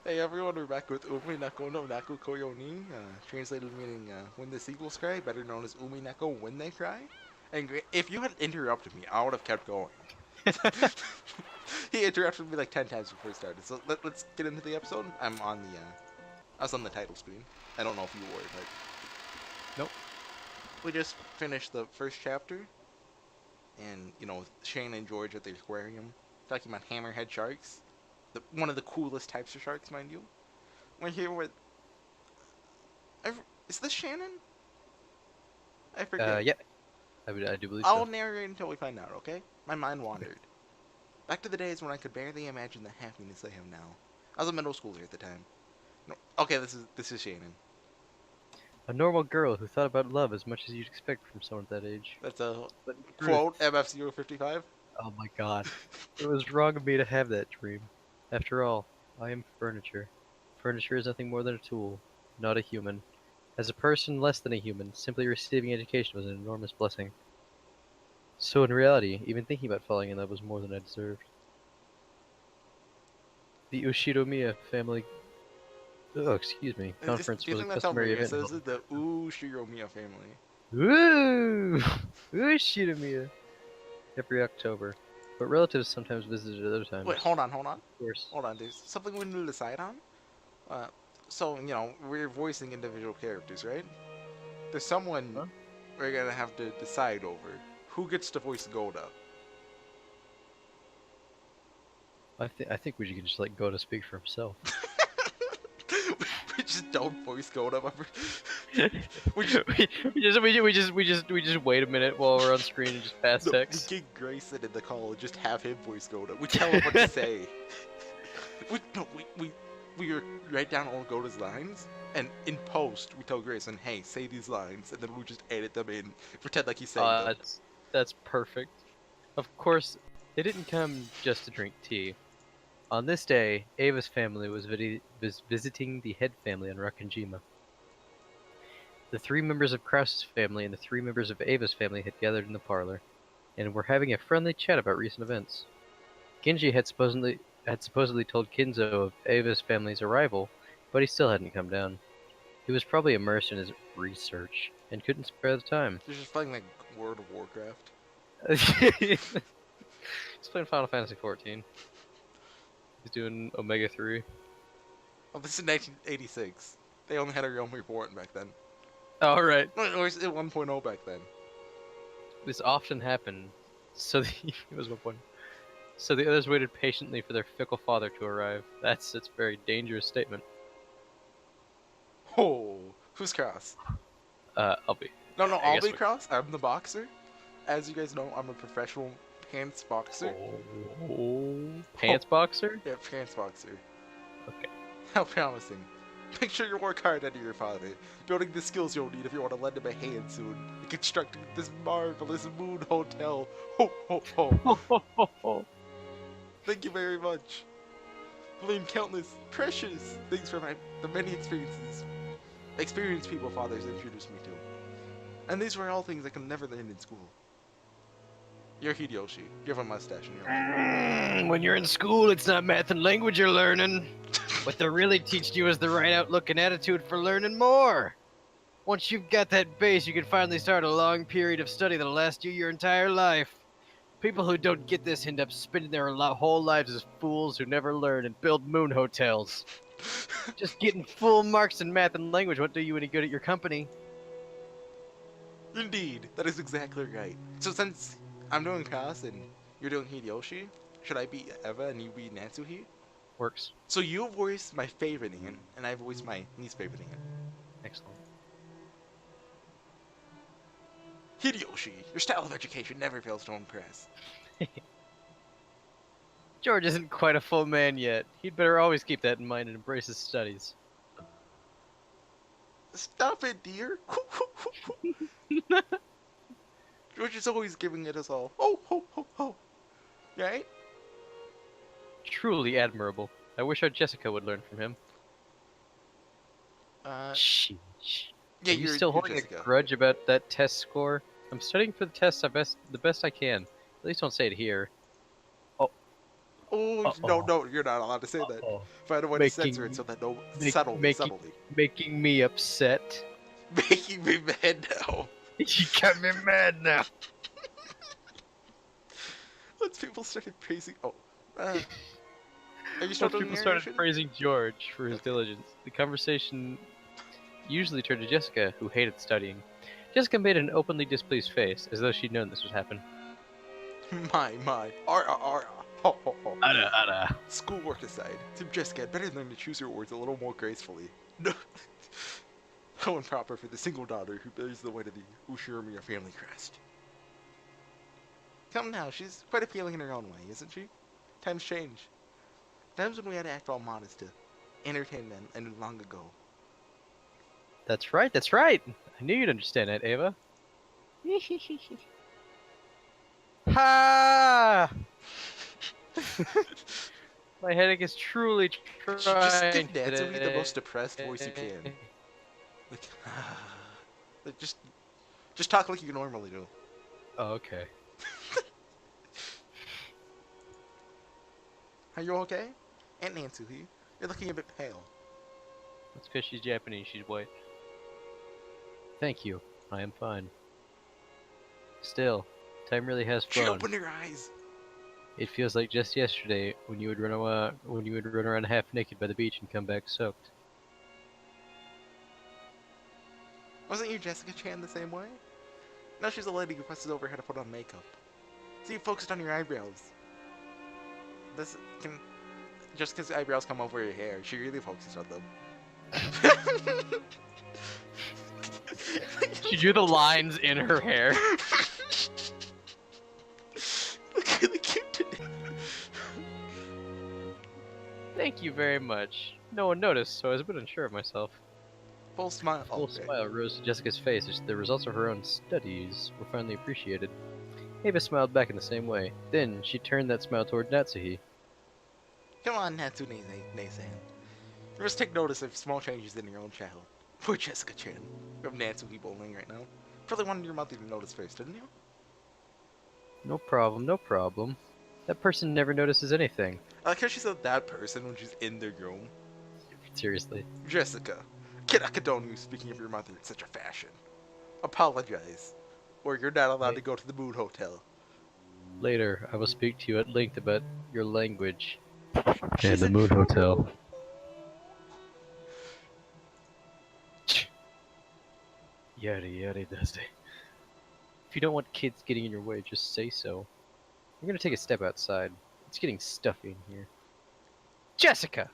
Hey everyone, we're back with Umineko no Naku Koyo ni, translated meaning when the sequels cry, better known as Umineko when they cry. And if you had interrupted me, I would have kept going. He interrupted me like 10 times before we started. So let's get into the episode. I was on the title screen. I don't know if you were, but Nope. we just finished the first chapter, and Shane and George at the aquarium talking about hammerhead sharks, one of the coolest types of sharks, mind you. We're here with is this Shannon? I forget. Yeah, I do believe I'll so. narrate until we find out, okay? My mind wandered. Back to the days when I could barely imagine the happiness I have now. I was a middle schooler at the time. No, okay, this is Shannon. A normal girl who thought about love as much as you'd expect from someone at that age. That's a But in quote, truth, MF055. oh my god, it was wrong of me to have that dream. After all, I am furniture. Furniture is nothing more than a tool, not a human. As a person less than a human, simply receiving education was an enormous blessing. So in reality, even thinking about falling in love was more than I deserved. The Ushiromiya family Do conference you was a think that's how customary Maria event says held in it? The person. Shiromiya family. Woo! Ushiromiya! Every October, but relatives sometimes visited at other Wait, times. hold on. Of course. Hold on, there's something we need to decide on. Uh, so, we're voicing individual characters, right? There's someone Huh? we're gonna have to decide over. Who gets to voice Goda? I think we should just let Goda speak for himself. We just don't voice Goda. we, We just we just wait a minute while we're on screen and just pass no, we text. get Grayson in the call and just have him voice Goda. We tell him what to say. We no, we write down all Goda's lines, and in post we tell Grayson, "Hey, say these lines," and then we just edit them in, pretend like he's saying them. That's perfect. Of course, they didn't come just to drink tea. On this day, Ava's family was visiting the head family on Rakanjima. The three members of Krause's family and the three members of Ava's family had gathered in the parlor, and were having a friendly chat about recent events. Genji had supposedly told Kinzo of Ava's family's arrival, but he still hadn't come down. He was probably immersed in his research and couldn't spare the time. He's just playing like World of Warcraft. He's playing Final Fantasy XIV. He's doing Omega 3. Oh, this is 1986. They only had a Realm Reborn back then. Alright. No, it was 1.0 back then. This often happened, so it was 1 point. So the others waited patiently for their fickle father to arrive. That's a very dangerous statement. Oh, who's Cross? I'll be. No, I I'll guess be Cross. I'm the boxer. As you guys know, I'm a professional pants boxer. Oh, pants boxer? Yeah, pants boxer. Okay. How promising. Make sure you work hard under your father, building the skills you'll need if you want to lend him a hand soon, in constructing this marvelous moon hotel. Ho, ho, ho. Thank you very much. Learned countless precious things from the many experienced people fathers introduced me to. And these were all things I could never learn in school. You're Hideyoshi. You have a mustache and you're like, When you're in school, it's not math and language you're learning. What they're really teaching you is the right outlook and attitude for learning more. Once you've got that base, you can finally start a long period of study that'll last you your entire life. People who don't get this end up spending their whole lives as fools who never learn and build moon hotels. Just getting full marks in math and language won't do you any good at your company. Indeed, that is exactly right. So since I'm doing Cross and you're doing Hideyoshi, should I be Eva and you be Natsuhi? Works. So you voice my favorite Ian, and I voice my least favorite Ian. Excellent. Hideyoshi, your style of education never fails to impress. George isn't quite a full man yet. He'd better always keep that in mind and embrace his studies. Stop it, dear. George is always giving it us all. Ho, ho, ho, ho. Right? Truly admirable. I wish our Jessica would learn from him. Sheesh. Yeah, Are you you're still holding Jessica. a grudge about that test score? I'm studying for the test the best I can. At least don't say it here. Oh, no, Uh-oh. no, you're not allowed to say that. Uh-oh. Find a way to censor it so that no, Make, subtly, making, subtly. making me upset. Making me mad now. You got me mad now. Once people started praising, are you still Once doing people started narration? praising George for his Okay. diligence, the conversation usually turned to Jessica, who hated studying. Jessica made an openly displeased face, as though she'd known this would happen. My. R. Ho, ho, ho. Ada, ada. Schoolwork aside, Tim Jessica had better learn to choose her words a little more gracefully. No. How improper for the single daughter who bears the weight of the Ushiramiya family crest. Come now, she's quite appealing in her own way, isn't she? Times change. Times when we had to act all modest to entertain men ended long ago. That's right, that's right. I knew you'd understand that, Ava. Ha! My headache is truly Just give trying Natsumi the most today. depressed voice you can. Like, like just talk like you normally do. Oh, okay. Are you okay? Aunt Natsuhi, you're looking a bit pale. That's because she's Japanese, she's white. Thank you. I am fine. Still, time really has She flown. opened her eyes. It feels like just yesterday when you would run around half naked by the beach and come back soaked. Wasn't you Jessica Chan the same way? Now she's a lady who fusses over how to put on makeup. So you focused on your eyebrows. This can... Just because eyebrows come over your hair, she really focuses on them. She drew the lines in her hair. Look really cute today. Thank you very much. No one noticed, so I was a bit unsure of myself. Full smile. A full smile rose to Jessica's face as the results of her own studies were finally appreciated. Ava smiled back in the same way. Then she turned that smile toward Natsuhi. Come on, Natsune-san. You must take notice of small changes in your own child. Poor Jessica-chan. You have Natsuhi bowling right now. Probably wanted your mother to notice first, didn't you? No problem, no problem. That person never notices anything. I like how she said that person when she's in the room. Seriously. Jessica, cannot condone you speaking of your mother in such a fashion. Apologize, or you're not allowed to go to the Moon Hotel. Later, I will speak to you at length about your language She's and the in Moon trouble. Hotel. Yada yada dusty. If you don't want kids getting in your way, just say so. I'm gonna take a step outside. It's getting stuffy in here. Jessica!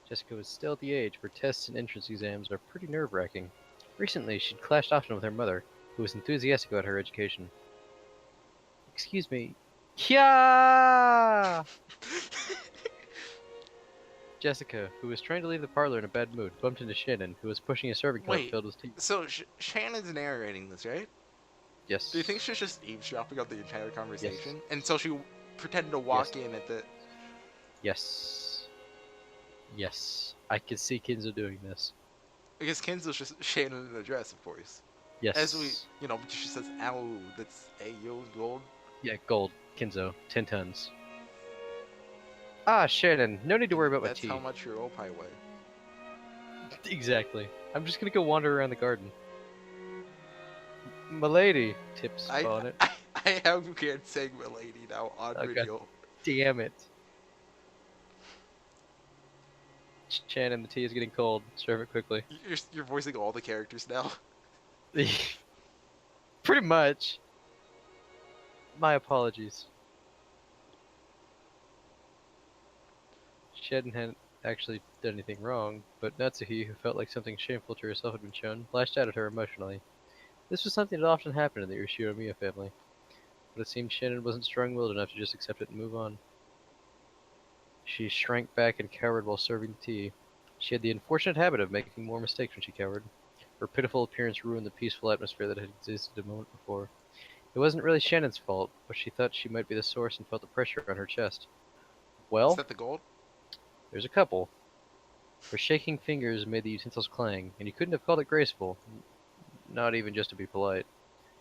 Jessica was still at the age where tests and entrance exams are pretty nerve-wracking. Recently, she'd clashed often with her mother, who was enthusiastic about her education. Excuse me. Kya! Jessica, who was trying to leave the parlor in a bad mood, bumped into Shannon, who was pushing a serving cart Wait, filled with tea. so Shannon's narrating this, right? Yes. Do you think she's just eavesdropping on the entire conversation? Yes. And so she pretended to walk in at the... Yes. Yes. I could see Kinzo doing this. Because Kenzo's just Shannon in a dress, of course. Yes. As we, she says, ow, that's Ayo, gold. Yeah, gold. Kinzo. 10 tons. Ah, Shannon. No need to worry about my tea. That's how much your opie weigh. Exactly. I'm just gonna go wander around the garden. Milady, tips on it. I have you can't saying milady now on video. Damn it. Shannon, the tea is getting cold. Serve it quickly. You're voicing all the characters now. Pretty much. My apologies. Shannon hadn't actually done anything wrong, but Natsuhi, who felt like something shameful to herself had been shown, lashed out at her emotionally. This was something that often happened in the Ushiramiya family, but it seemed Shannon wasn't strong-willed enough to just accept it and move on. She shrank back and cowered while serving the tea. She had the unfortunate habit of making more mistakes when she cowered. Her pitiful appearance ruined the peaceful atmosphere that had existed a moment before. It wasn't really Shannon's fault, but she thought she might be the source and felt the pressure on her chest. Well, is that the gold? There's a couple. Her shaking fingers made the utensils clang, and you couldn't have called it graceful. Not even just to be polite.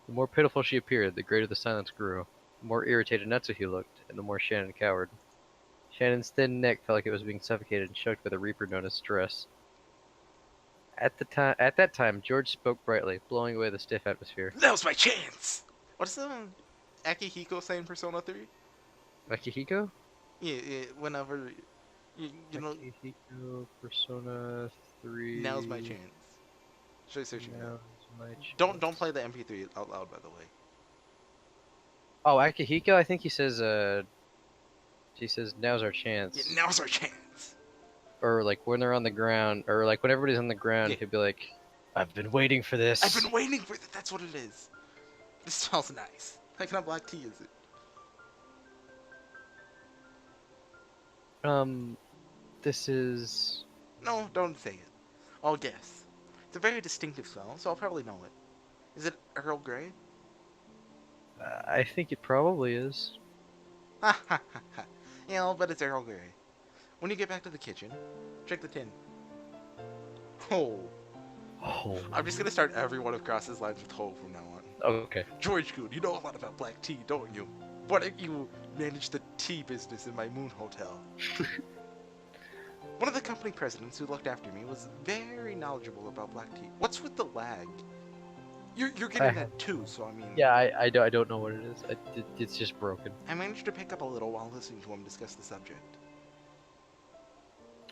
The more pitiful she appeared, the greater the silence grew. The more irritated Natsuhi looked, and the more Shannon cowered. Shannon's thin neck felt like it was being suffocated and choked by the reaper known as stress. At that time, George spoke brightly, blowing away the stiff atmosphere. Now's my chance! What's the Akihiko say in Persona 3? Akihiko? Yeah, whenever, you know, Akihiko, Persona 3... now's my chance. Should I search it now? Now's my chance. Don't play the MP3 out loud, by the way. Oh, Akihiko? I think he says, she says, now's our chance. Yeah, now's our chance! Or, like, when they're on the ground, or, like, when everybody's on the ground, Yeah. he'd be like, I've been waiting for this. I've been waiting for that. That's what it is. This smells nice. What kind of black tea is it? This is... No, don't say it. I'll guess. It's a very distinctive smell, so I'll probably know it. Is it Earl Grey? I think it probably is. Ha ha ha ha. Yeah, I'll bet it's Earl Grey. When you get back to the kitchen, check the tin. Oh. Oh. I'm just gonna start every one of Cross's lines with ho from now on. Okay. George Good, you know a lot about black tea, don't you? Why don't you manage the tea business in my moon hotel? One of the company presidents who looked after me was very knowledgeable about black tea. What's with the lag? You're getting that too, so I mean... Yeah, I don't know what it is. It's just broken. I managed to pick up a little while listening to him discuss the subject.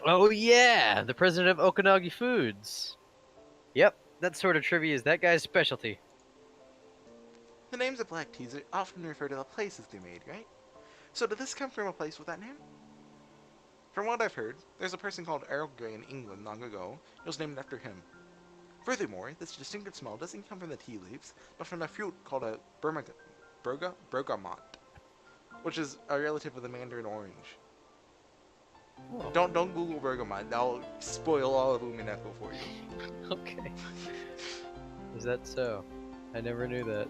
Oh yeah, the president of Okanagan Foods. Yep, that sort of trivia is that guy's specialty. The names of black teas are often refer to the places they're made, right? So did this come from a place with that name? From what I've heard, there's a person called Earl Grey in England long ago. It was named after him. Furthermore, this distinctive smell doesn't come from the tea leaves, but from a fruit called a bergamot, which is a relative of the mandarin orange. Oh. Don't Google bergamot. That'll spoil all of Umineko for you. Okay. Is that so? I never knew that.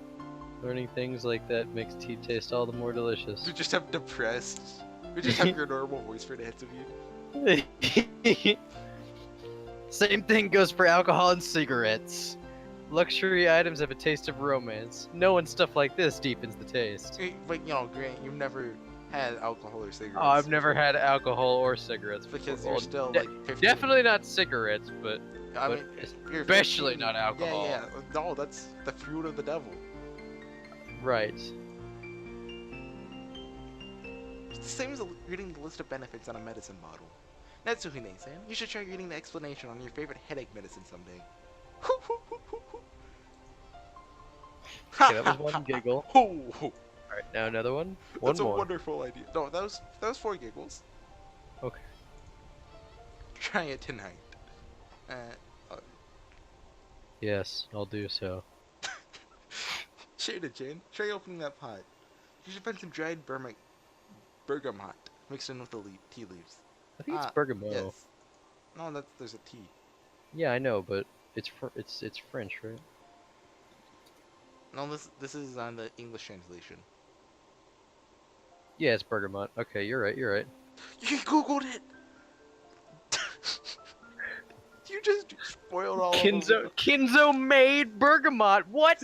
Learning things like that makes tea taste all the more delicious. You just have depressed. You just have your normal voice for the heads of you. Same thing goes for alcohol and cigarettes. Luxury items have a taste of romance. Knowing stuff like this deepens the taste. But you know, Grant, you've never had alcohol or cigarettes. Oh, I've never had alcohol or cigarettes because before. you're still like 15. Definitely not cigarettes, but I mean, you're especially 15. not alcohol. Yeah. No, that's the fruit of the devil. Right. It's the same as reading the list of benefits on a medicine bottle. Natsuhine-san, you should try reading the explanation on your favorite headache medicine someday. Okay, that was one giggle. Alright, now another one. That's One more. a wonderful idea. No, that was 4 giggles. Okay. Try it tonight. Yes, I'll do so. Shada-chan, try opening that pot. You should find some dried bergamot mixed in with the tea leaves. I think it's bergamot. Yes. No, there's a T. Yeah, I know, but it's French, right? No, this is on the English translation. Yeah, it's bergamot. Okay, you're right. You're right. You googled it. You just spoiled all of them. Kinzo made bergamot. What?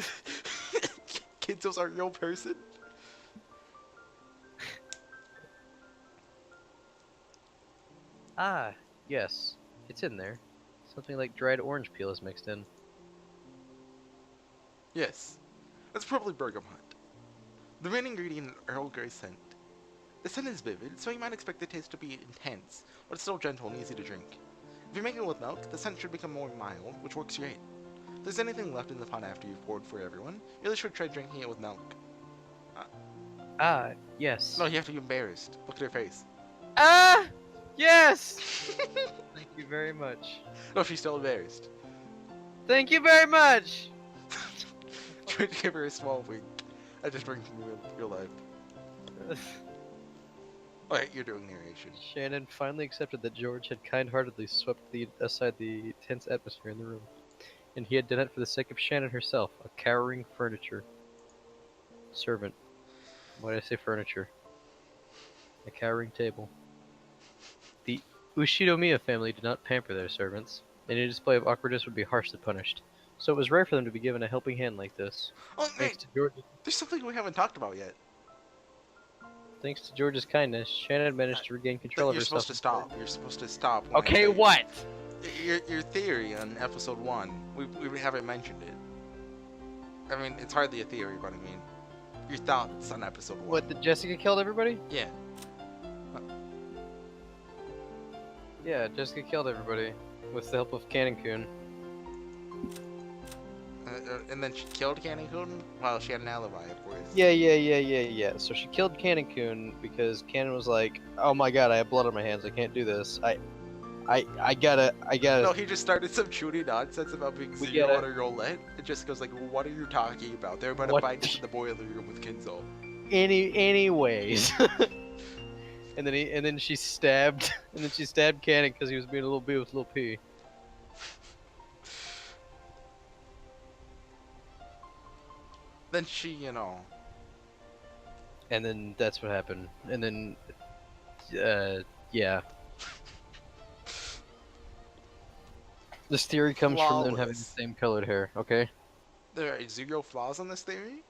Kinzo's a real person. Ah, yes, it's in there. Something like dried orange peel is mixed in. Yes, that's probably bergamot. The main ingredient is Earl Grey scent. The scent is vivid, so you might expect the taste to be intense, but it's still gentle and easy to drink. If you make it with milk, the scent should become more mild, which works great. If there's anything left in the pot after you've poured for everyone, you really should try drinking it with milk. Yes. No, you have to be embarrassed. Look at her face. Ah! Yes! Thank you very much. No, she's still embarrassed. Thank you very much! Try to give her a small wink. I just bring from real life. Alright, you're doing narration. Shannon finally accepted that George had kind-heartedly swept aside the tense atmosphere in the room, and he had done it for the sake of Shannon herself, a cowering furniture servant. Why did I say furniture? A cowering table. The Ushinomiya family did not pamper their servants. Any display of awkwardness would be harshly punished, so it was rare for them to be given a helping hand like this. Oh, Thanks wait, to George. there's something we haven't talked about yet. Thanks to George's kindness, Shannon managed to regain control of You're herself. supposed to stop. You're supposed to stop. When I Okay, say- what? Your theory on episode 1, we haven't mentioned it. I mean, it's hardly a theory, but I mean, your thoughts on episode 1. What, that Jessica killed everybody? Yeah. Yeah, Jessica killed everybody with the help of Cannon-kun. And then she killed Cannon-kun? Well, she had an alibi, of course. Yeah. So she killed Cannon-kun because Cannon was like, "Oh my god, I have blood on my hands. I can't do this. I gotta." No, he just started some shooty nonsense about being zero on a roulette. And Jessica's like, "What are you talking about? They're about to fight us in the boiler room with Kinzo." Anyways. and then she stabbed Cannon because he was being a little B with little P. Then she, you know. And then that's what happened. And then, yeah. This theory comes from them having the same colored hair, okay? There are 0 flaws on this theory?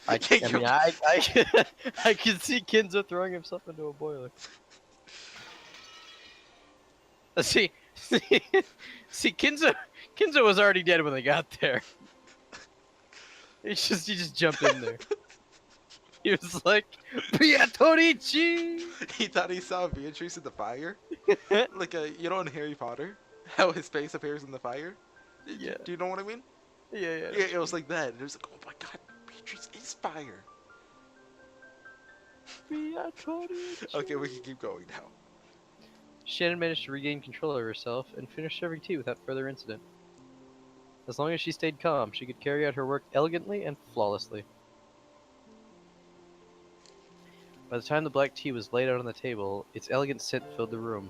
I can see Kinzo throwing himself into a boiler. See, Kinzo was already dead when they got there. He just jumped in there. He was like, Beatrice! He thought he saw Beatrice in the fire? Like, you know in Harry Potter? How his face appears in the fire? Yeah. Do you know what I mean? Yeah. Yeah, it was like that. It was like, oh my god, Beatrice is fire. Beatrice. Okay, we can keep going now. Shannon managed to regain control of herself and finish serving tea without further incident. As long as she stayed calm, she could carry out her work elegantly and flawlessly. By the time the black tea was laid out on the table, its elegant scent filled the room.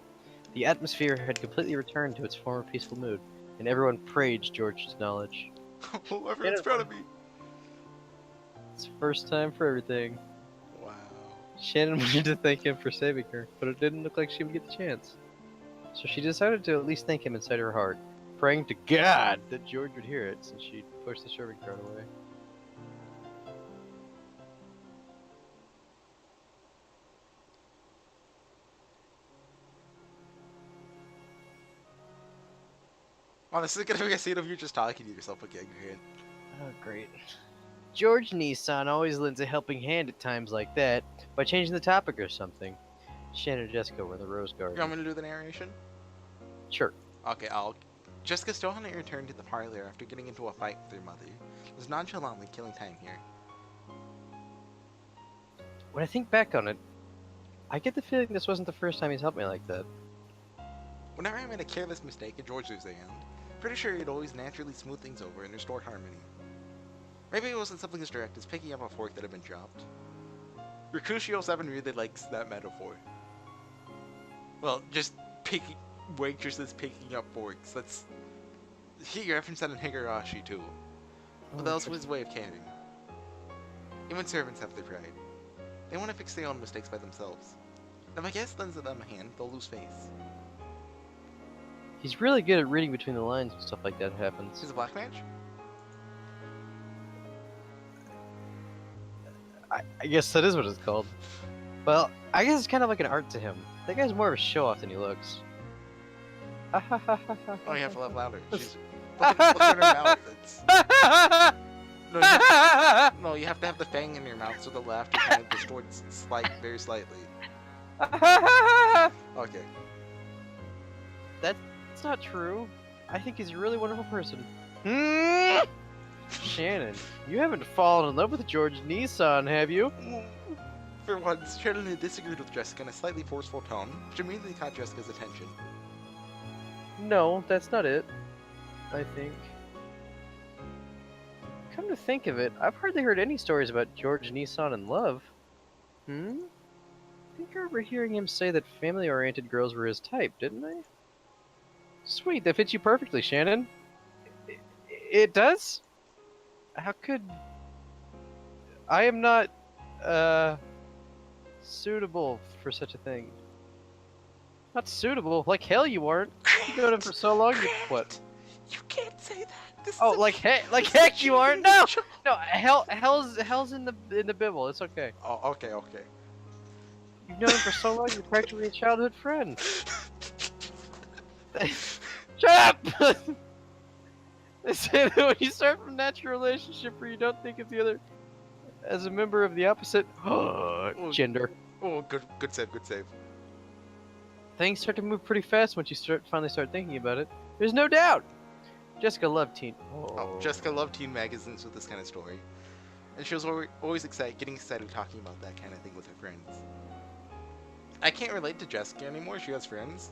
The atmosphere had completely returned to its former peaceful mood, and everyone praised George's knowledge. Oh, everyone's proud of me. It's the first time for everything. Wow. Shannon wanted to thank him for saving her, but it didn't look like she would get the chance. So she decided to at least thank him inside her heart, praying to God that George would hear it since she'd pushed the serving cart away. Oh, this is gonna be a scene of you just talking to yourself again, Grant. Oh, great. George Nissan always lends a helping hand at times like that, by changing the topic or something. Shannon and Jessica were in the rose garden. You want me to do the narration? Sure. Okay, Jessica still hadn't returned to the parlor after getting into a fight with her mother. Was nonchalantly killing time here. When I think back on it, I get the feeling this wasn't the first time he's helped me like that. Whenever I made a careless mistake and George was around, pretty sure he'd always naturally smooth things over and restore harmony. Maybe it wasn't something as direct as picking up a fork that had been dropped. Mercutio7 really likes that metaphor. Well, just waitresses picking up forks. He referenced that in Higurashi too. But that was his way of caring. Even servants have their pride. They want to fix their own mistakes by themselves. And if a guest lends them a hand, they'll lose face. He's really good at reading between the lines when stuff like that happens. He's a black mage? I guess that is what it's called. Well, I guess it's kind of like an art to him. That guy's more of a show-off than he looks. Oh, you have to laugh louder. She's... look at her mouth. No, you have to have the fang in your mouth so the laughter kind of distorts very slightly. Okay. That's not true. I think he's a really wonderful person. Shannon, you haven't fallen in love with George Nissan, have you? For once, Shannon had disagreed with Jessica in a slightly forceful tone, which immediately caught Jessica's attention. No, that's not it. I think. Come to think of it, I've hardly heard any stories about George Nissan in love. I think I remember hearing him say that family-oriented girls were his type, didn't I? Sweet, that fits you perfectly, Shannon. It does? How could... I am not, suitable for such a thing. Not suitable? Like hell you aren't. You've known him for so long, you what? You can't say that. Oh, like heck you aren't? No! No, hell's in the Bible. It's okay. Oh, okay, okay. You've known him for so long. You're practically a childhood friend. Shut up! They say that when you start from a natural relationship where you don't think of the other as a member of the opposite gender, Oh, good save, good save. things start to move pretty fast once you finally start thinking about it. There's no doubt. Jessica loved teen. Oh, Jessica loved teen magazines with this kind of story, and she was always getting excited talking about that kind of thing with her friends. I can't relate to Jessica anymore. She has friends.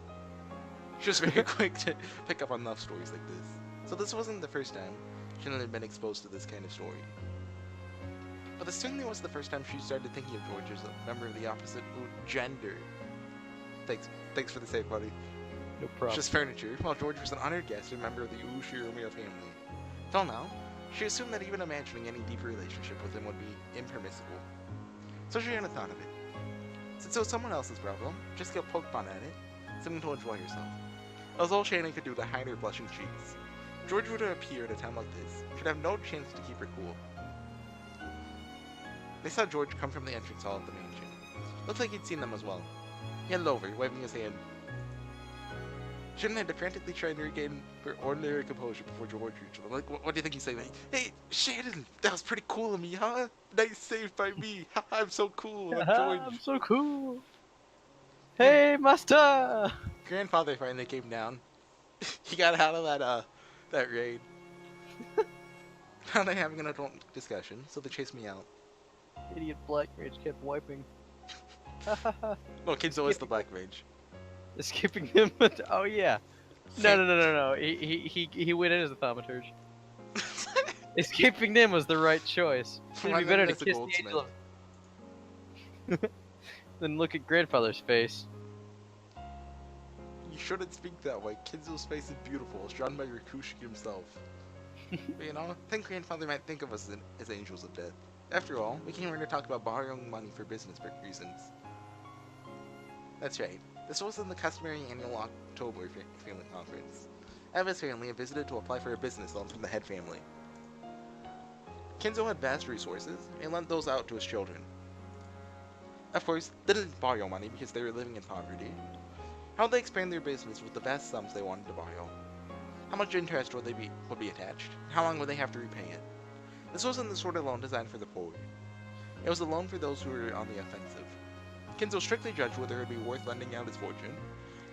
She was very quick to pick up on love stories like this. So this wasn't the first time she had been exposed to this kind of story. But this certainly was the first time she started thinking of George as a member of the opposite gender. Thanks for the save, buddy. No problem. Just furniture, while George was an honored guest and member of the Umineko family. Till now, she assumed that even imagining any deeper relationship with him would be impermissible. So she hadn't thought of it. Since it was someone else's problem, Jessica poked fun at it, seeming to enjoy herself. It was all Shannon could do to hide her blushing cheeks. George would appear at a time like this. She'd have no chance to keep her cool. They saw George come from the entrance hall of the mansion. Looked like he'd seen them as well. He headed over, waving his hand. Shannon had to frantically try and regain her ordinary composure before George reached them. Like, what do you think he's saying? Like, hey, Shannon, that was pretty cool of me, huh? Nice save by me. I'm so cool. I'm George. I'm so cool. Hey, master. Grandfather finally came down. He got out of that raid. Now they're having an adult discussion, so they chased me out. Idiot black mage kept wiping. No, kid's always the black mage. Escaping him. Oh yeah. No. He went in as a thaumaturge. Escaping them was the right choice. It'd be better to kiss the angel. Then look at grandfather's face. You shouldn't speak that way. Kinzo's face is beautiful. It's drawn by Rikushi himself. But you know, I think grandfather might think of us as angels of death. After all, we came here to talk about borrowing money for business reasons. That's right. This wasn't the customary annual October family conference. Eva's family had visited to apply for a business loan from the head family. Kinzo had vast resources and lent those out to his children. Of course, they didn't borrow money because they were living in poverty. How would they expand their business with the vast sums they wanted to borrow? How much interest would be attached? How long would they have to repay it? This wasn't the sort of loan designed for the poor. It was a loan for those who were on the offensive. Kinzo strictly judged whether it would be worth lending out his fortune.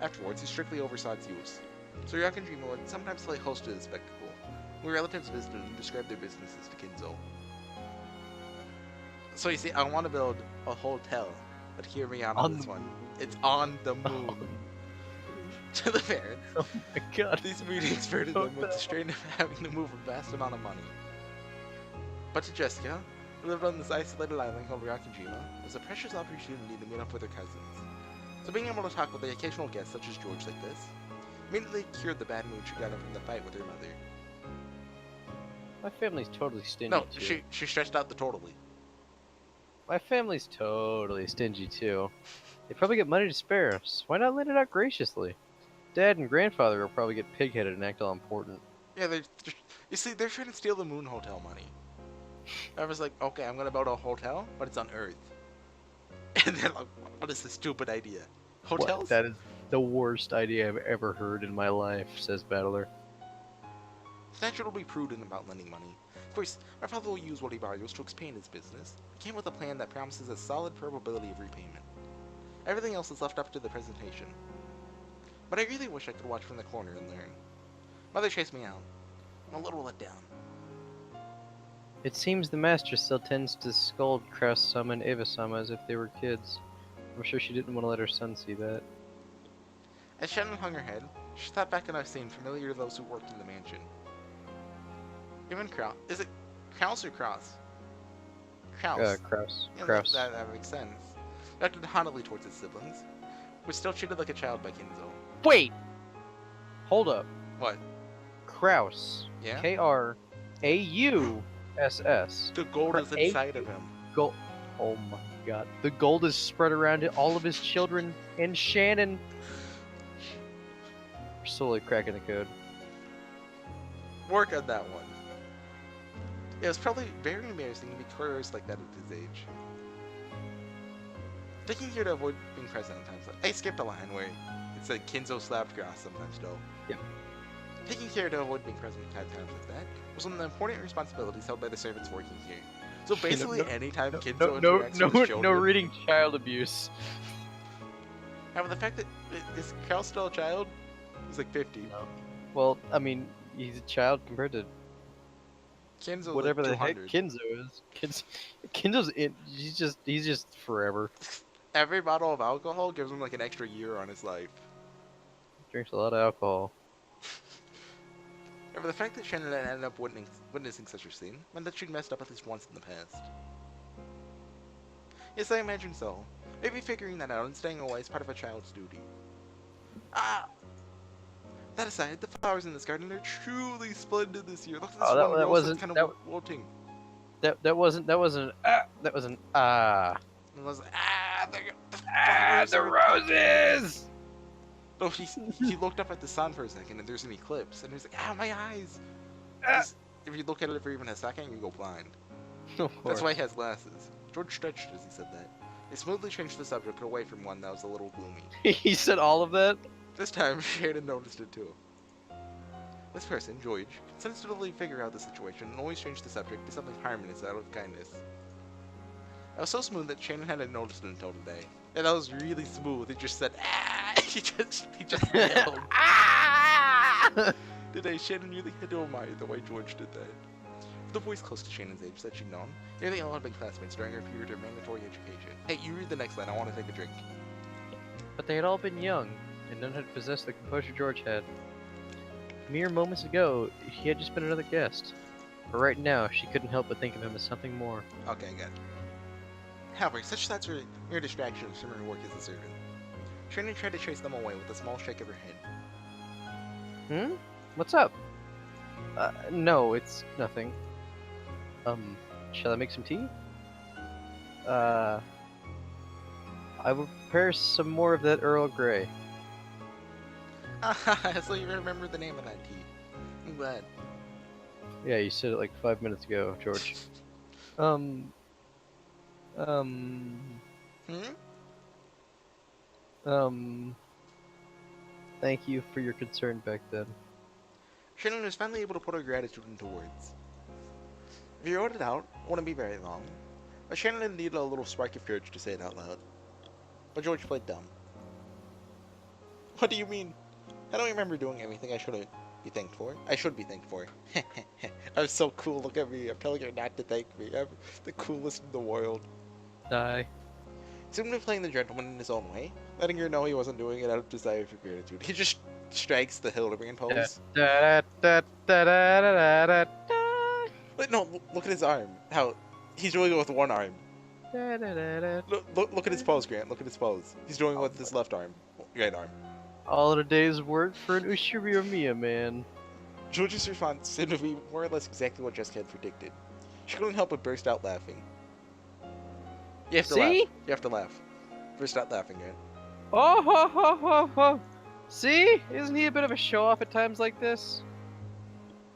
Afterwards, he strictly oversaw its use. So Ryokanjima would sometimes play host to the spectacle, where relatives visited and described their businesses to Kinzo. So you see, I want to build a hotel, but hear me out on this one. It's on the moon. To the parents, Oh my god. these meetings burdened them with the strain of having to move a vast amount of money. But to Jessica, who lived on this isolated island called Ryokanjima, it was a precious opportunity to meet up with her cousins. So being able to talk with the occasional guests such as George like this, immediately cured the bad mood she got from the fight with her mother. My family's totally stingy. No, too. she stretched out the totally. My family's totally stingy too. They probably get money to spare, so why not lend it out graciously? Dad and grandfather will probably get pig-headed and act all important. Yeah, you see, they're trying to steal the moon hotel money. I was like, okay, I'm gonna build a hotel, but it's on Earth. And they're like, what is this stupid idea? Hotels? What? That is the worst idea I've ever heard in my life, says Battler. It's natural to be prudent about lending money. Of course, my father will use what he borrows to expand his business. He came with a plan that promises a solid probability of repayment. Everything else is left up to the presentation. But I really wish I could watch from the corner and learn. Mother chased me out. I'm a little let down. It seems the master still tends to scold Kraus-sama and Eva-sama as if they were kids. I'm sure she didn't want to let her son see that. As Shannon hung her head, she thought back on a scene familiar to those who worked in the mansion. Even Kraus. Is it Kraus or Kraus? Kraus. Kraus. Yeah, Kraus. That makes sense. He acted haughtily towards his siblings, was still treated like a child by Kinzo. Wait! Hold up. What? Kraus. Yeah? Krauss. The gold is inside of him. Gold. Oh my god. The gold is spread around to all of his children and Shannon. We're slowly cracking the code. Work on that one. It was probably very embarrassing to be cursed like that at his age. Taking care to avoid being present at times. I skipped a line where it said Kinzo slapped grass sometimes though. Yep. Taking care to avoid being present at times like that was one of the important responsibilities held by the servants working here. So basically, anytime Kinzo interacts with his children, no reading child abuse. However, the fact that is Carl still a child? He's like 50. No. Well, I mean, he's a child compared to Kinzo's whatever like the heck 200. Kinzo is. Kinzo's in. He's just forever. Every bottle of alcohol gives him like an extra year on his life. Drinks a lot of alcohol. However, the fact that Shannon ended up witnessing such a scene meant that she'd messed up at least once in the past. Yes, I imagine so. Maybe figuring that out and staying away is part of a child's duty. Ah! That aside, the flowers in this garden are truly splendid this year. Look at this one that rose wasn't that's kind of wilting. That wasn't That was an ah. It was The roses. No, he looked up at the sun for a second and there's an eclipse and he's like, my eyes. If you look at it for even a second, you go blind. That's why he has glasses. George stretched as he said that. He smoothly changed the subject away from one that was a little gloomy. He said all of that? This time, Shannon noticed it too. This person, George, can sensitively figure out the situation and always change the subject to something harmless out of kindness. That was so smooth that Shannon hadn't noticed it until today. And that was really smooth. It just said, he just yelled. Today, Shannon really had to admire the way George did that. The boys close to Shannon's age that she'd known, they all had been classmates during her period of mandatory education. Hey, you read the next line, I want to take a drink. But they had all been young, and none had possessed the composure George had. Mere moments ago, he had just been another guest. But right now, she couldn't help but think of him as something more. Okay, good. However, such thoughts were mere distractions from her work as a servant. Shannon tried to chase them away with a small shake of her head. What's up? No, it's nothing. Shall I make some tea? I will prepare some more of that Earl Grey. So you remember the name of that tea. I'm glad. Yeah, you said it like 5 minutes ago, George. Thank you for your concern back then. Shannon was finally able to put her gratitude into words. If you wrote it out, it wouldn't be very long, but Shannon needed a little spark of courage to say it out loud. But George played dumb. What do you mean? I don't remember doing anything I shouldn't be thanked for. I should be thanked for. I'm so cool, look at me. I'm telling her not to thank me. I'm the coolest in the world. Die. He seemed to be playing the gentleman in his own way, letting her know he wasn't doing it out of desire for gratitude. He just strikes the Hildebrand pose. But no, look at his arm. How he's doing it with one arm. Look at his pose, Grant. Look at his pose. He's doing it with his left arm. Right arm. All in a day's work for an Ushiriyomiya man. George's response seemed to be more or less exactly what Jessica had predicted. She couldn't help but burst out laughing. You have to laugh. You have to laugh. Burst out laughing, Grant. Oh ho ho ho ho! See? Isn't he a bit of a show-off at times like this?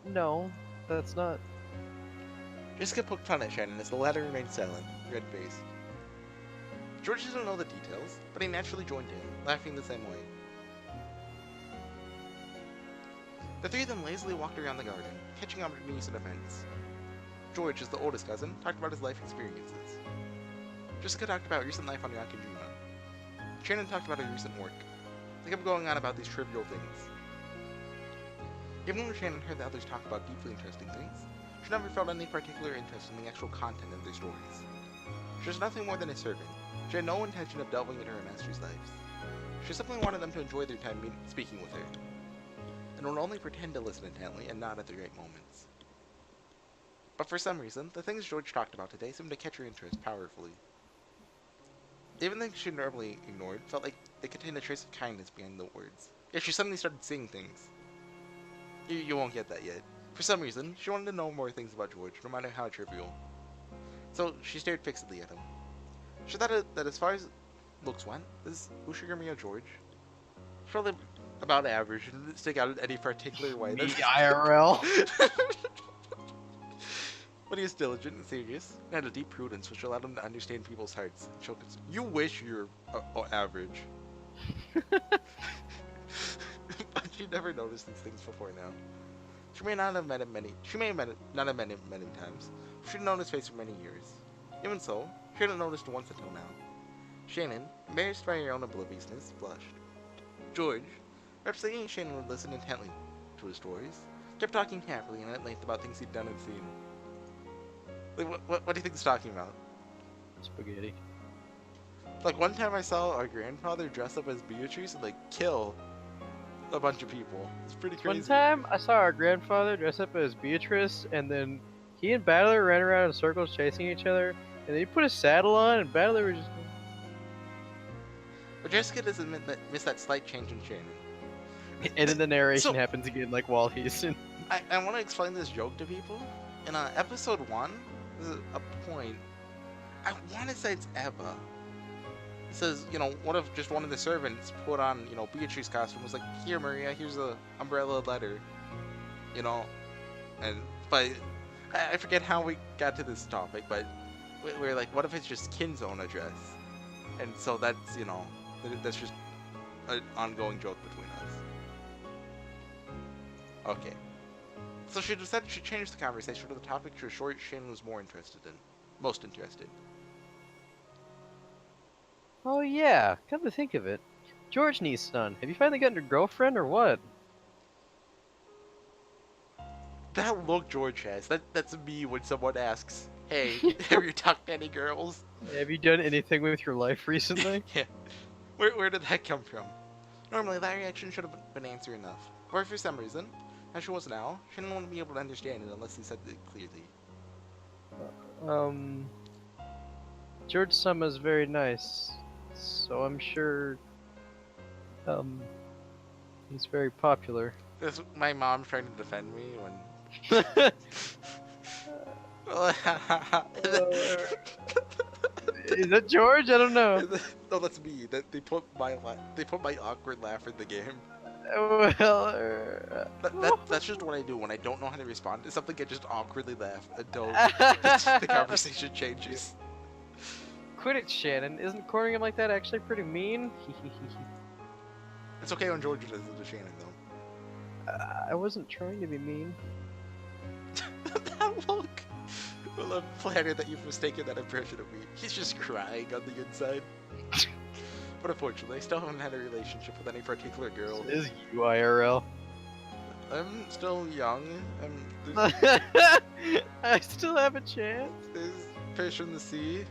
No, that's not. Jessica poked fun at Shannon as the latter remained silent, red-faced. George didn't know the details, but he naturally joined in, laughing the same way. The three of them lazily walked around the garden, catching up at news and events. George, as the oldest cousin, talked about his life experiences. Jessica talked about recent life on Yakinjima. Shannon talked about her recent work. They kept going on about these trivial things. Even when Shannon heard the others talk about deeply interesting things, she never felt any particular interest in the actual content of their stories. She was nothing more than a servant. She had no intention of delving into her master's lives. She simply wanted them to enjoy their time speaking with her, and would only pretend to listen intently and nod at the right moments. But for some reason, the things George talked about today seemed to catch her interest powerfully. Even things she normally ignored felt like they contained a trace of kindness behind the words. Yet she suddenly started seeing things. You won't get that yet. For some reason, she wanted to know more things about George, no matter how trivial. So she stared fixedly at him. She thought that as far as looks went, this Ushigamiya George was probably about average and didn't stick out in any particular way. Me IRL. But he is diligent and serious, and had a deep prudence which allowed him to understand people's hearts. You wish you're average. But she never noticed these things before now. She may not have met him many. She may have not have met him many times. She had known his face for many years. Even so, she hadn't noticed once until now. Shannon, embarrassed by her own obliviousness, blushed. George, perhaps thinking Shannon would listen intently to his stories, kept talking happily and at length about things he'd done and seen. Like, what do you think he's talking about? Spaghetti. Like, one time I saw our grandfather dress up as Beatrice and, like, kill a bunch of people. It's pretty crazy. One time, I saw our grandfather dress up as Beatrice, and then he and Battler ran around in circles chasing each other, and then he put a saddle on, and Battler was just... But Jessica doesn't miss that slight change in Shannon. And then the narration happens again, like, while he's in... I want to explain this joke to people. In episode 1, there's a point. I want to say it's Eva. It says, you know, what if just one of the servants put on, you know, Beatrice's costume, was like, here, Maria, here's a umbrella letter. You know? But I forget how we got to this topic, but we're like, what if it's just Kin's own address? And so that's, you know, that's just an ongoing joke between us. Okay. So she decided she changed the conversation to the topic to a short Shannon was most interested. Oh yeah, come to think of it. George needs son. Have you finally gotten a girlfriend or what? That look George has, that's me when someone asks, hey, have you talked to any girls? Have you done anything with your life recently? Yeah. Where did that come from? Normally that reaction should have been answer enough. Or for some reason, as she was now, she didn't want to be able to understand it unless he said it clearly. George Summer's very nice, so I'm sure, he's very popular. That's my mom trying to defend me when... Is that George? I don't know. No, that's me. They put my awkward laugh in the game. Well, that's just what I do when I don't know how to respond to something. I just awkwardly laugh until the conversation changes. Quit it, Shannon. Isn't cornering him like that actually pretty mean? It's okay when George does it to Shannon, though. I wasn't trying to be mean. That look. Well, I'm flattered that you've mistaken that impression of me. He's just crying on the inside. But unfortunately, I still haven't had a relationship with any particular girl. This is you, IRL. I'm still young. I still have a chance. There's fish in the sea.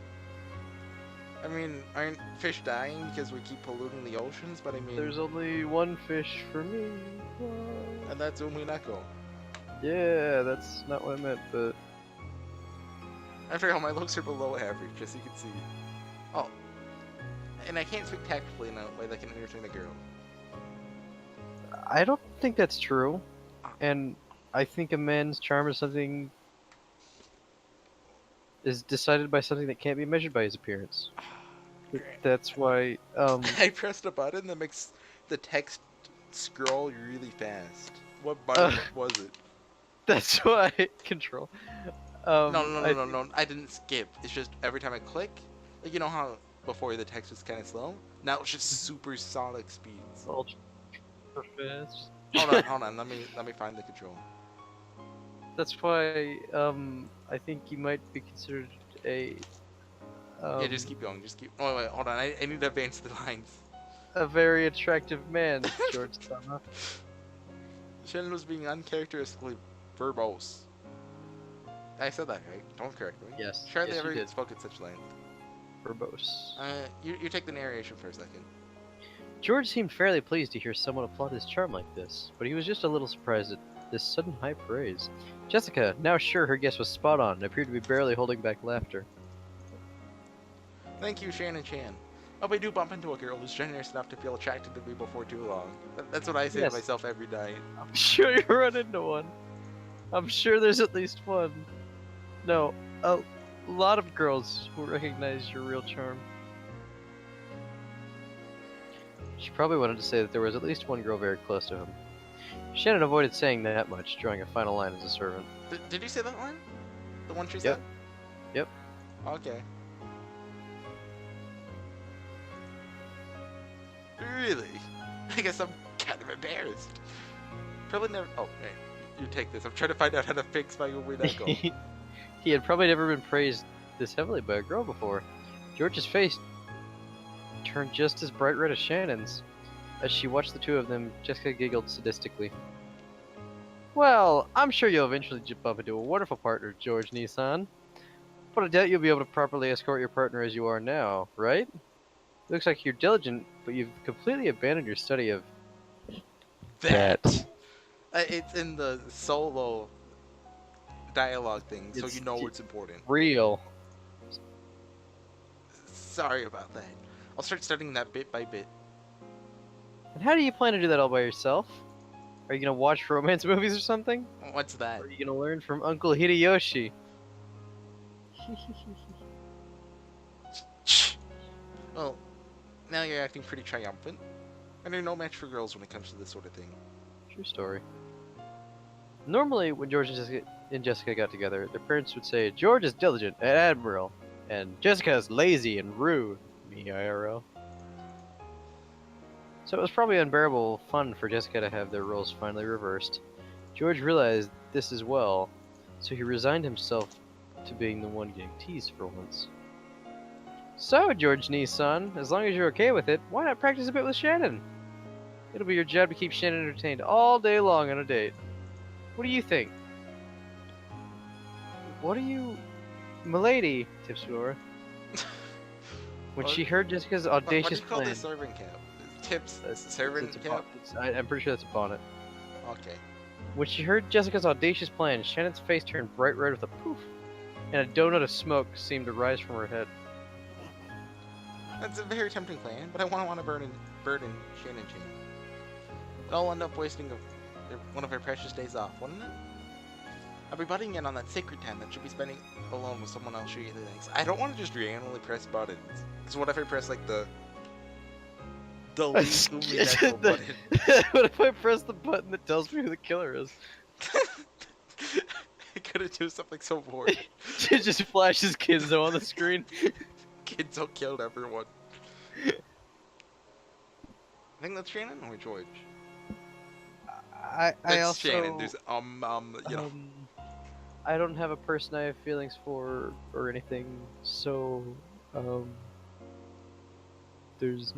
I mean, aren't fish dying because we keep polluting the oceans? But I mean... There's only one fish for me. And that's Umineko. Yeah, that's not what I meant, but... After all, my looks are below average, as you can see. Oh. And I can't speak tactfully in a way that can entertain a girl. I don't think that's true. And I think a man's charm is something... is decided by something that can't be measured by his appearance. That's why, I pressed a button that makes the text scroll really fast. What button was it? That's why control. No. I didn't skip. It's just every time I click, like, you know how before the text was kind of slow? Now it's just supersonic speeds. Ultra fast. Hold on. Let me find the control. That's why, I think you might be considered a... yeah, just keep going. Oh, wait, hold on. I need to advance the lines. A very attractive man, George Sama. Shannon was being uncharacteristically verbose. I said that right. Don't correct me. Yes. Hardly yes, ever spoke at such length. Verbose. You take the narration for a second. George seemed fairly pleased to hear someone applaud his charm like this, but he was just a little surprised at this sudden high praise. Jessica, now sure her guess was spot on, and appeared to be barely holding back laughter. Thank you, Shannon Chan. Hope I do bump into a girl who's generous enough to feel attracted to me before too long. That's what I say to myself every night. I'm sure you run into one. I'm sure there's at least one. No, a lot of girls will recognize your real charm. She probably wanted to say that there was at least one girl very close to him. Shannon avoided saying that much, drawing a final line as a servant. Did you say that line? The one she Yep. said? Yep. Okay. Really? I guess I'm kind of embarrassed. Probably never. Oh, hey, you take this. I'm trying to find out how to fix my Umineko. He had probably never been praised this heavily by a girl before. George's face turned just as bright red as Shannon's. As she watched the two of them, Jessica giggled sadistically. Well, I'm sure you'll eventually bump into a wonderful partner, George Nissan. But I doubt you'll be able to properly escort your partner as you are now, right? It looks like you're diligent, but you've completely abandoned your study of That. It's in the solo dialogue thing, so you know it's important. real. Sorry about that. I'll start studying that bit by bit. And how do you plan to do that all by yourself? Are you gonna watch romance movies or something? What's that? Or are you gonna learn from Uncle Hideyoshi? Well, now you're acting pretty triumphant. And you're no match for girls when it comes to this sort of thing. True story. Normally, when George and Jessica got together, their parents would say, George is diligent and admirable, and Jessica is lazy and rude, me IRL. So it was probably unbearable fun for Jessica to have their roles finally reversed. George realized this as well, so he resigned himself to being the one getting teased for once. So, George Nissan, as long as you're okay with it, why not practice a bit with Shannon? It'll be your job to keep Shannon entertained all day long on a date. What do you think? What are you... Milady, tips Laura. When she heard Jessica's audacious plan... What do you call plan... this servant cap? Tips? Servant cap? I'm pretty sure that's a bonnet. Okay. When she heard Jessica's audacious plan, Shannon's face turned bright red with a poof, and a donut of smoke seemed to rise from her head. That's a very tempting plan, but I want to burden Shannon chain. I'll end up wasting one of her precious days off, wouldn't it? I'll be butting in on that sacred time that she'll be spending alone with someone else she really likes. I don't want to just randomly press buttons. Because what if I press like the delete Umineko button? What if I press the button that tells me who the killer is? I couldn't do something so boring. It just flashes Kinzo on the screen. Kinzo killed everyone. I think that's Shannon or George. I also Shannon. There's you know. I don't have a person I have feelings for or anything, so there's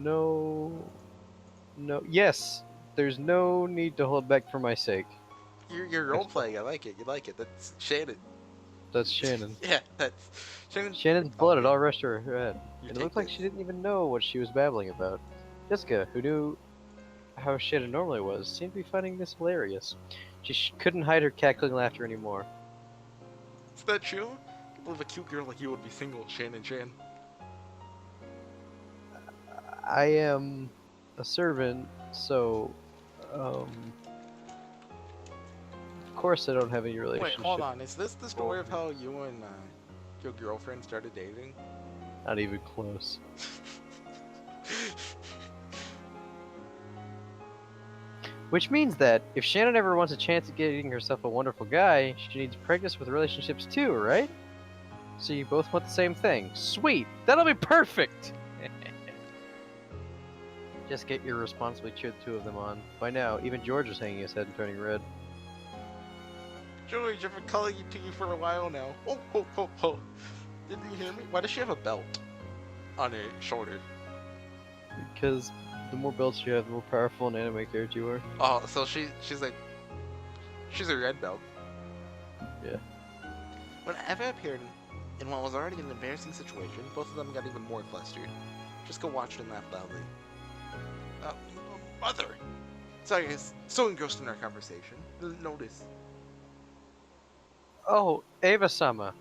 yes, there's no need to hold back for my sake. You're role playing. I like it. You like it. That's Shannon. That's Shannon. Yeah, that's Shannon. Shannon's blood had all rushed to her head, You and it take looked like this. she didn't even know what she was babbling about. Jessica, who knew how Shannon normally was, seemed to be finding this hilarious. She couldn't hide her cackling laughter anymore. Is that true? I can't believe a cute girl like you would be single, Shannon Chan. I am a servant, so of course I don't have any relationship. Wait, hold on. Is this the story of how you and your girlfriend started dating? Not even close. Which means that if Shannon ever wants a chance at getting herself a wonderful guy, she needs practice with relationships too, right? So you both want the same thing. Sweet! That'll be perfect! Just get irresponsibly cheered the two of them on. By now, even George was hanging his head and turning red. George, I've been calling to you for a while now. Oh, ho, ho, ho. Didn't you hear me? Why does she have a belt on her shoulder? Because the more belts you have, the more powerful an anime character you are. Oh, so she's like, she's a red belt. Yeah. When Eva appeared in what was already an embarrassing situation, both of them got even more flustered. Jessica watched and laughed loudly. Mother! Sorry, guys. So engrossed in our conversation. Didn't notice. Oh, Ava-sama.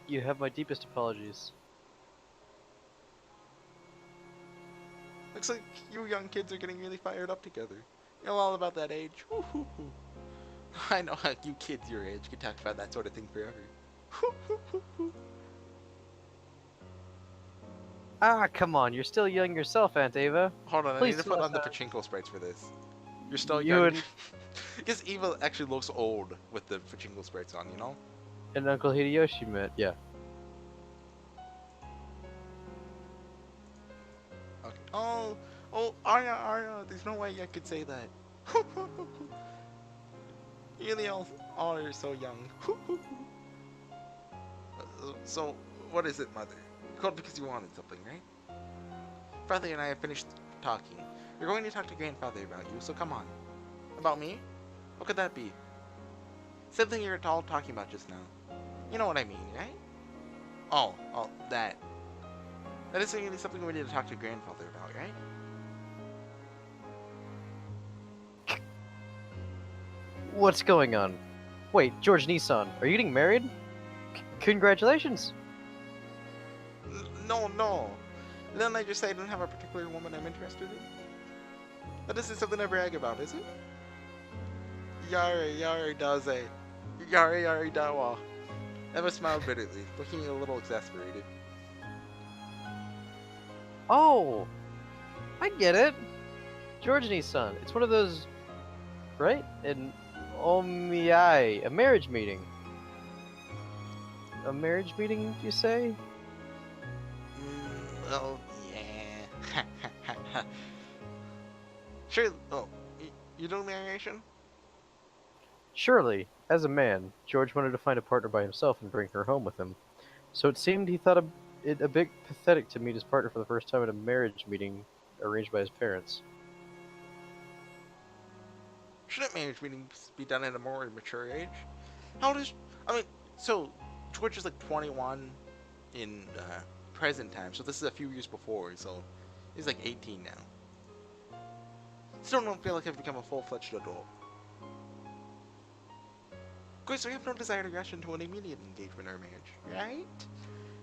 You have my deepest apologies. Looks like you young kids are getting really fired up together. You're all about that age. Woo-hoo-hoo. I know how you kids your age can talk about that sort of thing forever. Woo-hoo-hoo-hoo. Ah, come on, you're still young yourself, Aunt Ava. Hold on, Please I need to put on the Celeste. pachinko sprites for this. You're still You young. and- Because Eva actually looks old with the pachinko sprites on, you know? And Uncle Hideyoshi met, yeah. Okay. Oh, Arya, there's no way I could say that. You really all are so young. So, what is it, Mother? You called because you wanted something, right? Father and I have finished talking. You're going to talk to Grandfather about you, so come on. About me? What could that be? Same thing you were all talking about just now. You know what I mean, right? Oh, that. That is really something we need to talk to Grandfather about, right? What's going on? Wait, George Nissan, are you getting married? Congratulations! No. Didn't I just say I don't have a particular woman I'm interested in? That isn't something I brag about, is it? Yari daze. Yari dawa. Emma smiled bitterly, looking a little exasperated. Oh! I get it! George Nissan, it's one of those... right? An omiyai, a marriage meeting. A marriage meeting, you say? Well, yeah. Sure. Oh, you do marriation? Surely, as a man, George wanted to find a partner by himself and bring her home with him. So it seemed he thought it a bit pathetic to meet his partner for the first time at a marriage meeting arranged by his parents. Shouldn't marriage meetings be done at a more mature age? How does... I mean, so, George is like 21 in present time, so this is a few years before, so he's like 18 now. Still don't feel like I've become a full-fledged adult. Of course, we have no desire to rush into an immediate engagement or marriage, right?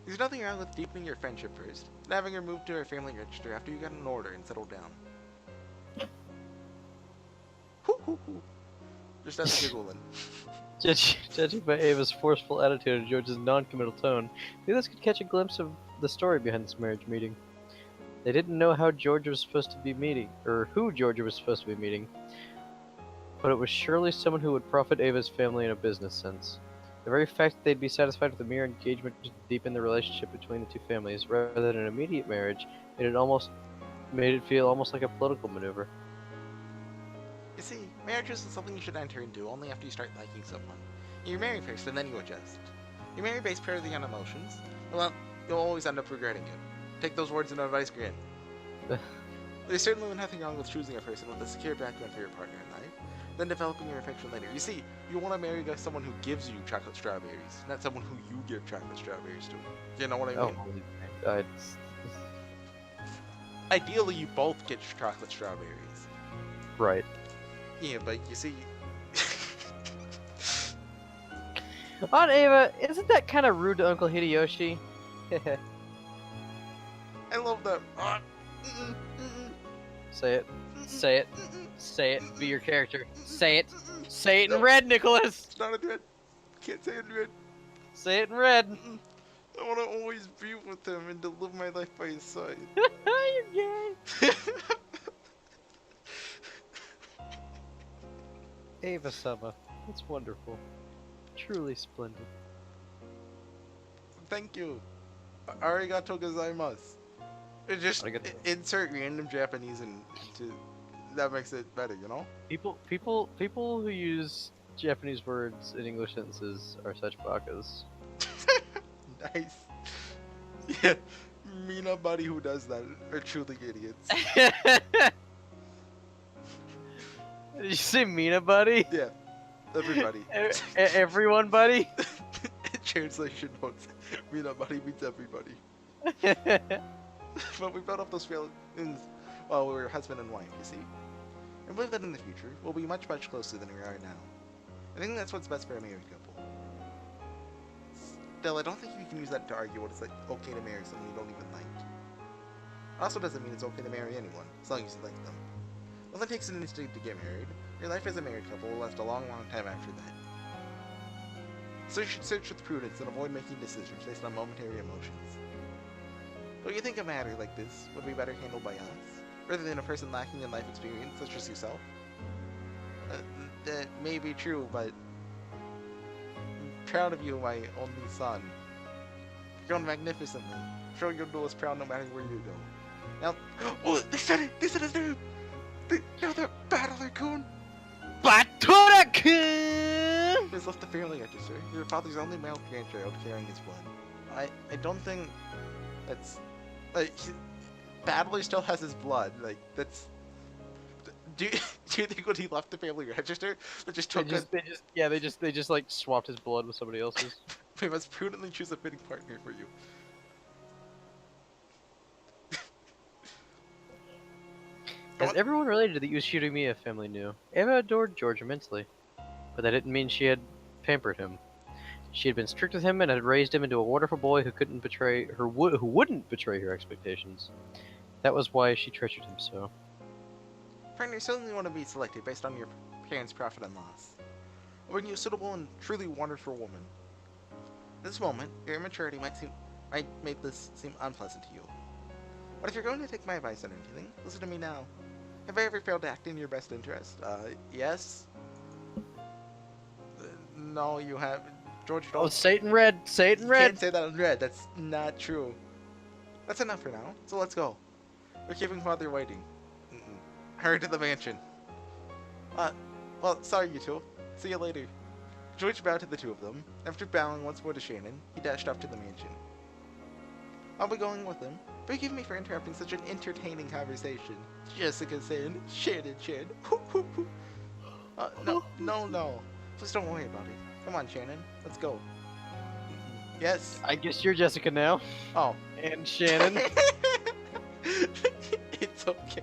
There's nothing wrong with deepening your friendship first, and having her move to her family register after you got an order and settled down. Hoo. Just as a giggle then. Judging by Ava's forceful attitude and George's non-committal tone, the others could catch a glimpse of the story behind this marriage meeting. They didn't know how George was supposed to be meeting, or who George was supposed to be meeting, but it was surely someone who would profit Ava's family in a business sense. The very fact that they'd be satisfied with a mere engagement to deepen the relationship between the two families, rather than an immediate marriage, made it feel almost like a political maneuver. You see, marriage isn't something you should enter into only after you start liking someone. You marry first and then you adjust. You marry based purely on emotions, well, you'll always end up regretting it. Take those words into advice, Grin. There's certainly nothing wrong with choosing a person with a secure background for your partner in life, then developing your affection later. You see, you want to marry someone who gives you chocolate strawberries, not someone who you give chocolate strawberries to. You know what I mean? Oh, Ideally, you both get chocolate strawberries. right. Yeah, but you see... Aunt Ava, isn't that kind of rude to Uncle Hideyoshi? I love that. Say it. Say it. Say it. Be your character. Say it. Say it in red, Nicholas! It's not in red. Can't say it in red. Say it in red. I want to always be with him and to live my life by his side. You're gay. Ava-sama. That's wonderful. Truly splendid. Thank you. Arigato gozaimasu. Just insert random Japanese into... That makes it better, you know? People who use Japanese words in English sentences are such bakas. Nice. Yeah, Minabody who does that are truly idiots. Did you say Mina, buddy? Yeah, everybody. Everyone, buddy? Translation notes. Minabody means everybody. But we built up those feelings while we were husband and wife, you see. I believe that in the future, we'll be much, much closer than we are now. I think that's what's best for a married couple. Still, I don't think you can use that to argue what it's like okay to marry someone you don't even like. It also doesn't mean it's okay to marry anyone, as long as you like them. It only takes an instinct to get married. Your life as a married couple will last a long, long time after that. So you should search with prudence and avoid making decisions based on momentary emotions. Don't you think a matter like this would be better handled by us, rather than a person lacking in life experience such as yourself? That may be true, but proud of you, my only son. You're going magnificently. I'm sure you'll do us proud no matter where you go. Now, oh, they said it! They said his name! Now they're Battler-kun! Battler-kun! He's left the family register. Your father's only male grandchild carrying his blood. I don't think that's... Battler still has his blood. Like, that's... Do you think when he left the family register, they just took they just like swapped his blood with somebody else's? We must prudently choose a fitting partner for you. As everyone related to the Ushirimiya family knew, Eva adored George immensely. But that didn't mean she had pampered him. She had been strict with him and had raised him into a wonderful boy who wouldn't betray her expectations. That was why she treasured him so. Partners certainly want to be selected based on your parents' profit and loss. I'll bring you a suitable and truly wonderful woman. At this moment, your immaturity might make this seem unpleasant to you. But if you're going to take my advice on anything, listen to me now. Have I ever failed to act in your best interest? Yes? No, you haven't. George, don't... Oh, Satan Red! Satan Red! You can't say that on red. That's not true. That's enough for now, so let's go. We're keeping Father waiting. Hurry to the mansion. Well, sorry, you two. See you later. George bowed to the two of them. After bowing once more to Shannon, he dashed off to the mansion. I'll be going with him. Forgive me for interrupting such an entertaining conversation. Jessica said, Shannon. No. Please don't worry about it. Come on, Shannon. Let's go. Yes. I guess you're Jessica now. Oh. And Shannon. It's okay.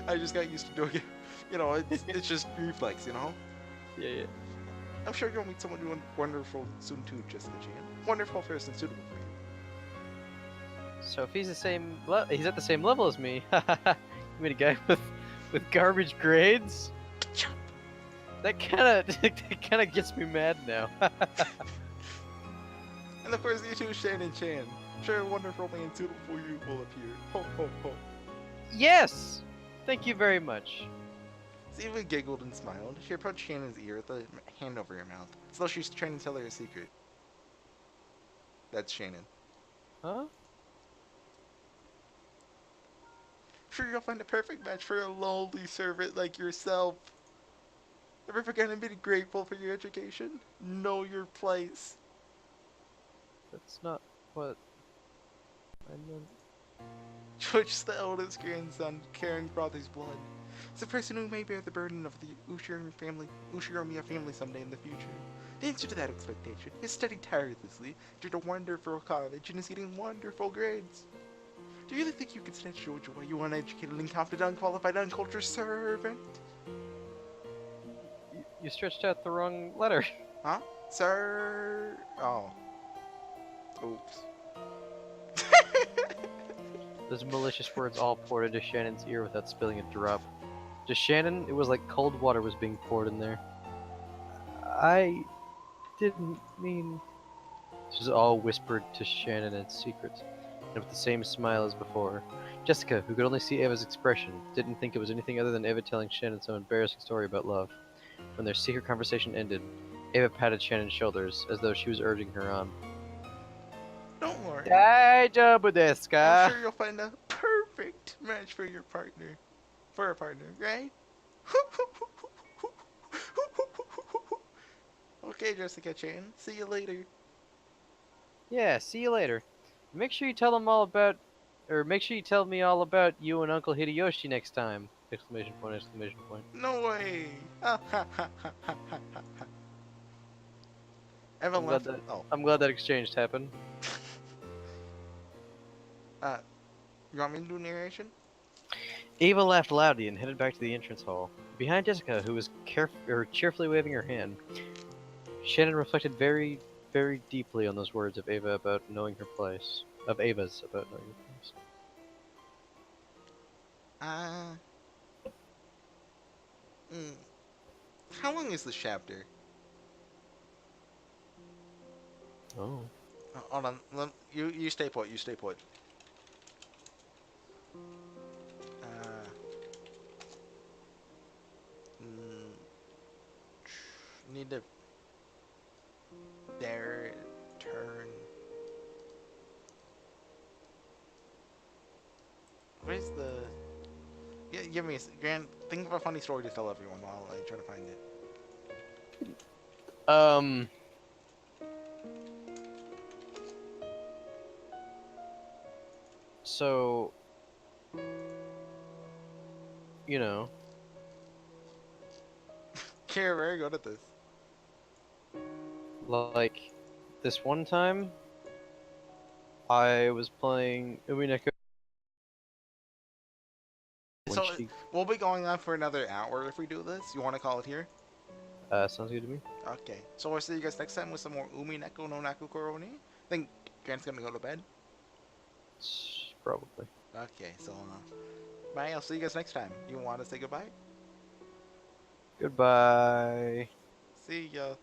I just got used to doing it. You know, it's just reflex, you know? Yeah. I'm sure you'll meet someone wonderful soon too, Jessica Chan. Wonderful person suitable for you. So if he's he's at the same level as me. You mean a guy with garbage grades? That kind of gets me mad now. And of course, you too, Shannon Chan. Sure, a wonderful man suitable for you will appear. Ho ho ho. Yes! Thank you very much. Ziva giggled and smiled. She approached Shannon's ear with a hand over her mouth, as though she was trying to tell her a secret. That's Shannon. Huh? Sure, you'll find a perfect match for a lowly servant like yourself. Ever forgotten being grateful for your education? Know your place. That's not what I meant. George's the eldest grandson, carrying father's blood. It's the person who may bear the burden of the Ushirimiya family someday in the future. The answer to that expectation is studied tirelessly, entered a wonderful college, and is getting wonderful grades. Do you really think you can snatch George away, you uneducated, incompetent, unqualified, uncultured servant? You stretched out the wrong letter. Huh? Sir... Oh. Oops. Those malicious words all poured into Shannon's ear without spilling a drop. To Shannon, it was like cold water was being poured in there. I didn't mean... This was all whispered to Shannon in secret, and with the same smile as before. Jessica, who could only see Eva's expression, didn't think it was anything other than Eva telling Shannon some embarrassing story about love. When their secret conversation ended, Eva patted Shannon's shoulders, as though she was urging her on. Don't worry. Daijoubu desu ka? I'm sure you'll find a perfect match for your partner. For a partner, right? Okay, Jessica Chan. See you later. Yeah, see you later. Make sure you tell me all about you and Uncle Hideyoshi next time! Exclamation point, exclamation point. No way! I'm glad that exchange happened. You want me to do narration? Eva laughed loudly and headed back to the entrance hall. Behind Jessica, who was cheerfully waving her hand, Shannon reflected very, very deeply on those words of Eva about knowing her place. Of Eva's about knowing her place. How long is this chapter? Oh. Hold on. You stay put. You stay put. Need to their turn. Where's the? Yeah, give me a Grant. Think of a funny story to tell everyone while I try to find it. Um. So, you know, You're very good at this. like this one time, I was playing Umineko when So she. we'll be going on for another hour if we do this. You want to call it here? Sounds good to me. Okay. So we'll see you guys next time with some more Umineko no Naku Koroni. I think Grant's gonna go to bed. Probably. Okay. So bye. I'll see you guys next time. You want to say goodbye? Goodbye. See ya.